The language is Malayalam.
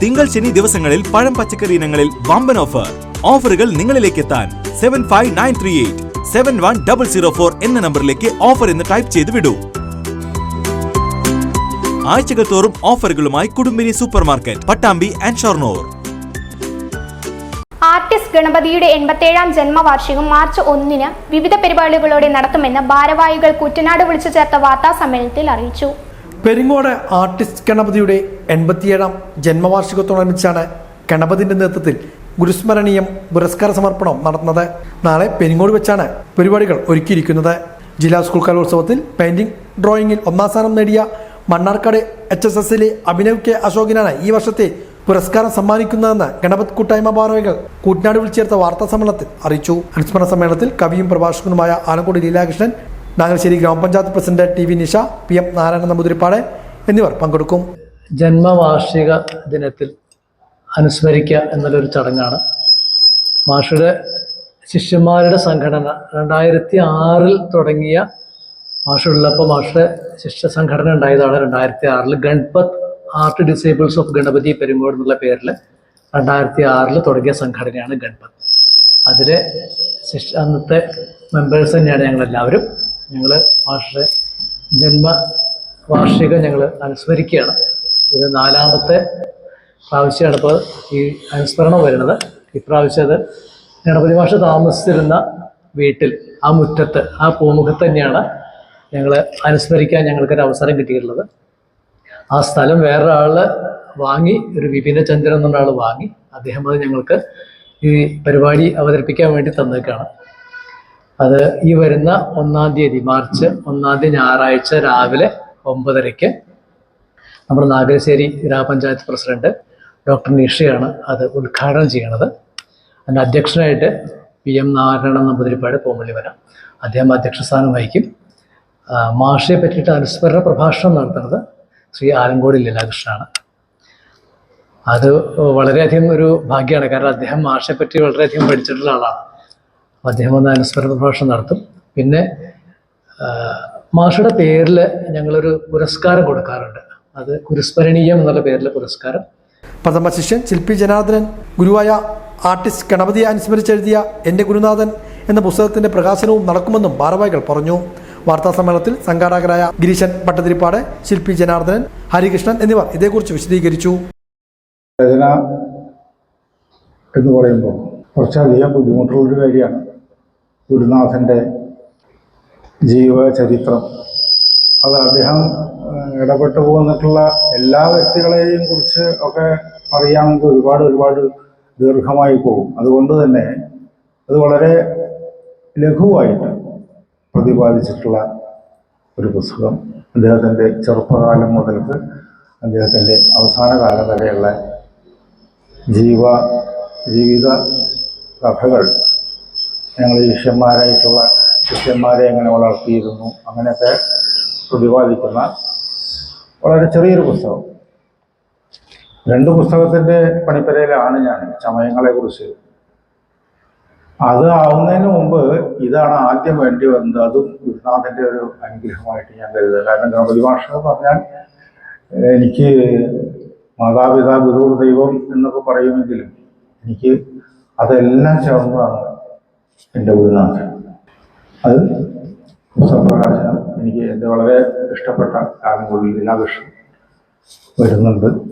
തിങ്കൾ ശനി ദിവസങ്ങളിൽ പഴം പച്ചക്കറി ഇനങ്ങളിൽ വമ്പൻ ഓഫർ. ഓഫറുകൾ നിങ്ങളിലേക്ക് എത്താൻ 7593871004 എന്ന നമ്പറിലേക്ക് ഓഫർ എന്ന് ടൈപ്പ് ചെയ്ത് വിടൂ. ആഴ്ചകൾ തോറും ഓഫറുകളുമായി Kudumbini super market, Pattambi and Shoranur. Artist ഗണപതിയുടെ 87ാം ജന്മവാർഷികം മാർച്ച് 1-ന് വിവിധ പരിപാടികളോടെ നടത്തുമെന്ന് ഭാരവാഹികൾ കുട്ടനാട് വിളിച്ചു ചേർത്ത വാർത്താ സമ്മേളനത്തിൽ അറിയിച്ചു. പെരിങ്ങോട് ആർട്ടിസ്റ്റ് ഗണപതിയുടെ 87ാം ജന്മവാർഷികത്തോടനുബന്ധിച്ചാണ് ഗണപതിന്റെ നേതൃത്വത്തിൽ ഗുരുസ്മരണീയം പുരസ്കാര സമർപ്പണം നടത്തുന്നത്. നാളെ പെരിങ്ങോട് വെച്ചാണ് പരിപാടികൾ ഒരുക്കിയിരിക്കുന്നത്. ജില്ലാ സ്കൂൾ കലോത്സവത്തിൽ പെയിന്റിംഗ് ഡ്രോയിങ്ങിൽ 1ാം സ്ഥാനം നേടിയ മണ്ണാർക്കാട് HSSലെ അഭിനവ് കെ അശോകിനാണ് ഈ വർഷത്തെ പുരസ്കാരം സമ്മാനിക്കുന്നതെന്ന് ഗണപത് കൂട്ടായ്മ ഭാരവാഹികൾ കൂറ്റനാട് വിളിച്ചേർത്ത വാർത്താ സമ്മേളനത്തിൽ അറിയിച്ചു. അനുസ്മരണ സമ്മേളനത്തിൽ കവിയും പ്രഭാഷകനുമായ ആലങ്കോട് ലീലാകൃഷ്ണൻ, നാഗശ്ശേരി ഗ്രാമപഞ്ചായത്ത് president TV Nisha, PM Narayana Namboothiripad എന്നിവർ പങ്കെടുക്കും. ജന്മവാർഷിക ദിനത്തിൽ അനുസ്മരിക്കുക എന്നുള്ളൊരു ചടങ്ങാണ്. മാഷയുടെ ശിഷ്യന്മാരുടെ സംഘടന 2006 തുടങ്ങിയ, മാഷുള്ളപ്പോൾ മാഷയുടെ ശിഷ്യ സംഘടന ഉണ്ടായതാണ് 2006 Ganpat art disciples of Ganapathy Perungode എന്നുള്ള പേരിൽ 2006 തുടങ്ങിയ സംഘടനയാണ് ഗൺപത്. അതിലെ അന്നത്തെ മെമ്പേഴ്സ് തന്നെയാണ് ഞങ്ങളെല്ലാവരും. ഞങ്ങൾ മാഷയുടെ ജന്മവാർഷികം ഞങ്ങൾ അനുസ്മരിക്കുകയാണ്. ഇത് 4ാമത്തെ പ്രാവശ്യമാണ് ഇപ്പോൾ ഈ അനുസ്മരണം വരുന്നത്. ഇപ്രാവശ്യം അത് ഗണപതി മാഷ് താമസിച്ചിരുന്ന വീട്ടിൽ, ആ മുറ്റത്ത്, ആ പൂമുഖത്ത് തന്നെയാണ് ഞങ്ങൾ അനുസ്മരിക്കാൻ ഞങ്ങൾക്കൊരു അവസരം കിട്ടിയിട്ടുള്ളത്. ആ സ്ഥലം വേറൊരാൾ വാങ്ങി, ഒരു വിപിനചന്ദ്രൻ എന്ന ആൾ വാങ്ങി, അദ്ദേഹം അത് ഞങ്ങൾക്ക് ഈ പരിപാടി അവതരിപ്പിക്കാൻ വേണ്ടി തന്നേക്കാണ്. അത് ഈ വരുന്ന 1-ാം തീയതി, മാർച്ച് 1-ാം തീയതി ഞായറാഴ്ച രാവിലെ 9:30 നമ്മുടെ നാഗശ്ശേരി ഗ്രാമപഞ്ചായത്ത് പ്രസിഡന്റ് ഡോക്ടർ നിഷയാണ് അത് ഉദ്ഘാടനം ചെയ്യണത്. അതിൻ്റെ അധ്യക്ഷനായിട്ട് PM നാരായണ നമ്പൂതിരിപ്പാട് പൂമ്പള്ളിവര, അദ്ദേഹം അധ്യക്ഷ സ്ഥാനം വഹിക്കും. മാഷയെ പറ്റിയിട്ട് അനുസ്മരണ പ്രഭാഷണം നടത്തുന്നത് ശ്രീ ആലങ്കോട് ലീലാകൃഷ്ണനാണ്. അത് വളരെയധികം ഒരു ഭാഗ്യമാണ്. കാരണം അദ്ദേഹം മാഷയെ പറ്റി വളരെയധികം പഠിച്ചിട്ടുള്ള ആളാണ്. അദ്ദേഹം ഒന്ന് അനുസ്മരണ പ്രഭാഷണം നടത്തും. പിന്നെ മാഷയുടെ പേരിൽ ഞങ്ങളൊരു പുരസ്കാരം കൊടുക്കാറുണ്ട്. അത് ഗുരുസ്മരണീയം എന്നുള്ള പേരിലെ പുരസ്കാരം. പ്രഥമ ശിഷ്യൻ ശില്പി ജനാർദ്ദനൻ ഗുരുവായ ആർട്ടിസ്റ്റ് ഗണപതിയെ അനുസ്മരിച്ചെഴുതിയ എൻ്റെ ഗുരുനാഥൻ എന്ന പുസ്തകത്തിന്റെ പ്രകാശനവും നടക്കുമെന്നും ഭാരവാഹികൾ പറഞ്ഞു. വാർത്താ സമ്മേളനത്തിൽ സംഘാടകരായ ഗിരീശൻ ഭട്ടതിരിപ്പാട്, ശില്പി ജനാർദ്ദനൻ, ഹരികൃഷ്ണൻ എന്നിവർ ഇതേക്കുറിച്ച് വിശദീകരിച്ചു. രചന എന്ന് പറയുമ്പോൾ കുറച്ചധികം ബുദ്ധിമുട്ടുള്ളൊരു കാര്യമാണ്. ഗുരുനാഥൻ്റെ ജീവചരിത്രം, അത് അദ്ദേഹം ഇടപെട്ടു പോന്നിട്ടുള്ള എല്ലാ വ്യക്തികളെയും കുറിച്ച് ഒക്കെ പറയുകയാണെങ്കിൽ ഒരുപാട് ദീർഘമായി പോകും. അതുകൊണ്ട് തന്നെ അത് വളരെ ലഘുവായിട്ട് പ്രതിപാദിച്ചിട്ടുള്ള ഒരു പുസ്തകം. അദ്ദേഹത്തിൻ്റെ ചെറുപ്പകാലം മുതൽക്ക് അദ്ദേഹത്തിൻ്റെ അവസാന കാലം വരെയുള്ള ജീവിത കഥകൾ, ഞങ്ങൾ ശിഷ്യന്മാരെ എങ്ങനെ വളർത്തിയിരുന്നു, അങ്ങനെയൊക്കെ പ്രതിപാദിക്കുന്ന വളരെ ചെറിയൊരു പുസ്തകം. 2 പുസ്തകത്തിൻ്റെ പണിപ്പരയിലാണ് ഞാൻ ചമയങ്ങളെക്കുറിച്ച്. അത് ആവുന്നതിന് മുമ്പ് ഇതാണ് ആദ്യം വേണ്ടി വന്നത്. അതും ഗുരുനാഥൻ്റെ ഒരു അനുഗ്രഹമായിട്ട് ഞാൻ കരുതുക. കാരണം ഗണപതി ഭാഷ എന്ന് പറഞ്ഞാൽ എനിക്ക് മാതാപിതാ ഗുരു ദൈവം എന്നൊക്കെ പറയുമെങ്കിലും എനിക്ക് അതെല്ലാം ചേർന്നതാണ് എൻ്റെ ഗുരുനാഥൻ. അത് പുസ്തകപ്രകാശനം എനിക്ക് എൻ്റെ വളരെ ഇഷ്ടപ്പെട്ട ആലങ്കോട് ലീലാകൃഷ്ണൻ വരുന്നുണ്ട്.